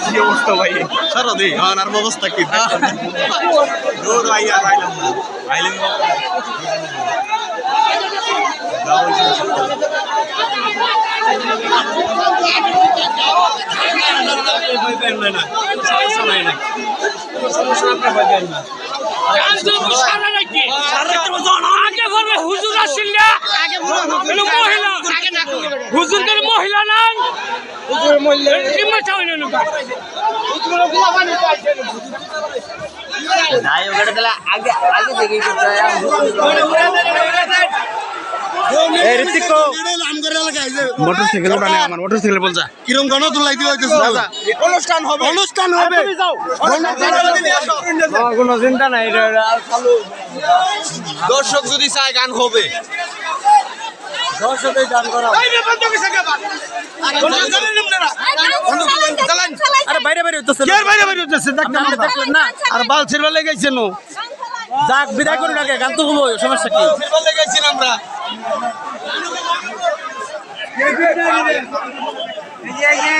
কি অবস্থা ভাই সারা দিই আর অবস্থা কি দৌড় আইয়া আইলাম আইলাম হুজুর আসছিল হুজুর মহিলা নাই মোটরসাইকেল বানে আমার মোটরসাইকেল বলছা কিরম গণ তুলাই দিও অনুষ্ঠান হবে অনুষ্ঠান হবে কোনো চিন্তা নাই দর্শক যদি চায় গান হবে দর্শকের গান করা আরে বাইরে বাইরে হইতেছে বাইরে বাইরে হইতেছে দেখলেন না আর বাল ছিড়বা লেগেছে নো যাক বিদায় করুন আগে গান তো হলো সমস্যা কি ছিড়বা লেগেছিলাম আমরা